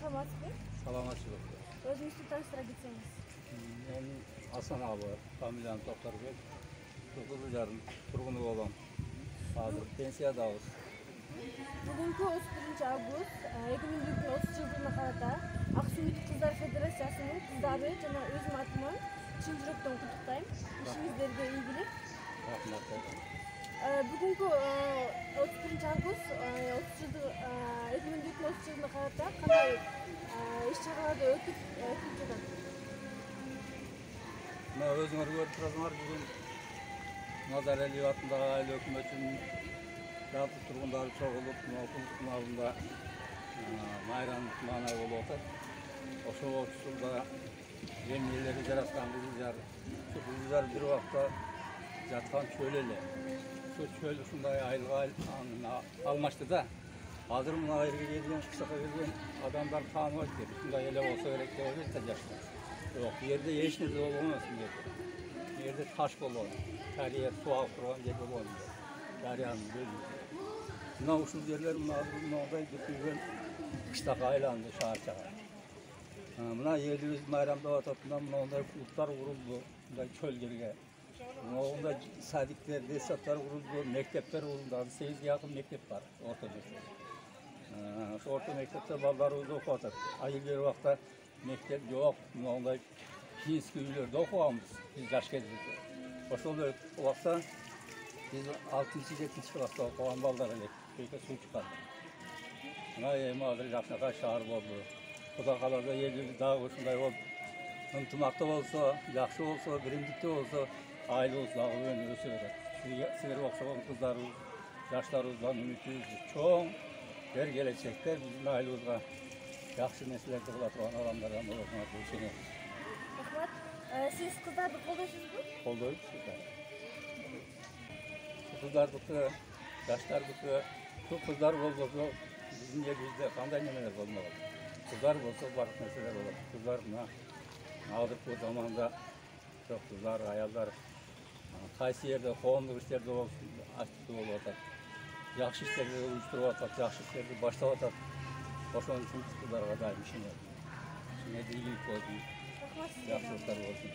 саламатсызбы? Саламатчылык. Өзүңүздү тааныштыра кетсеңиз. Мен Асан абы, фамилиям Токтарбек. 9 жарым тургуну болом. Азыр пенсиядабыз. Бүгүнкү 31-август 2030 жылдыгына карата Ак Сүмүт Кыздар Федерациясынын кыздары жана өзүм атыман чын жүрөктөн куттуктайм. Ишиңиздерге ийгилик. Рахмат. Бүгүнкү 31-август 2030 жылдыгына карата кандай иш-чараларды өтүп жатат? Мына өзүңөр көрүп турасыңар, бүгүн Назар Алиев атындагы айыл өкмөтүнүн жалпы тургундары чогулуп, окулуктун алдында майрамдык маанай болуп атат. Ошол учурда эмнелери жараткан кызылжар, кызылжар бир убакта жаткан чөл эле. Ошол чөл ушундай айылга алмашты да. Азыр мына жерге келген, кышакка келген адамдар тааныбайт экен. Ушундай эле болсо керек деп ойлойт да жаштар. Бирок бу жерде эч нерсе болгон эмес бу жерде. Бу жерде таш болгон, дарыя суу агып турган жер болгон. Дарыянын бөлүгү. Мына ушул жерлер мындай бүтүнгөн кыштакка айланды шаарчага. Мына элибиз майрамдап атат, мындай клубтар курулду, мындай чөл жерге. Мындай садиктер, детсадтар курулду, мектептер курулду. 8 жакын мектеп бар, орто мектеп. Ошо орто мектепте балдарыбыз окуп атат. Айыл бер убакта мектеп жок, мындай кийинки үйлөрдө окуганбыз биз жаш кезибизде. Ошол убакта биз 6-7 класста окуган балдар элек, көйкө суу чыккан. Мына эми азыр жакшынакай шаар болду. Кудай кааласа элибиз дагы ушундай болуп, ынтымактуу болсо, жакшы болсо, биримдиктүү болсо, айылыбыз дагы өсө берет. Силерге окшогон кыздарыбыз, жаштарыбыздан үмүтүбүз чоң. Бер келечекте биздин айылыбызга жакшы нерселерди кыла турган адамдардан болосуңар деп ишенем. Рахмат. Сиз кыздарды колдойсузбу? Колдойбуз кыздар. Кыздардыкы, жаштардыкы, кыздар болбосо биздин жерибизде кандай немелер болмок? Кыздар болсо бардык нерселер болот. Кыздар мына азыркы заманда жок кыздар, аялдар кайсы жерде коомдук иштерде активдүү болуп атат. Жакшы иштерди уюштуруп атат, жакшы иштерди баштап атат. Ошон үчүн кыздарга дайым ишенем. Ишиңерде ийгилик болсун. Рахмат. Жакшылыктар болсун.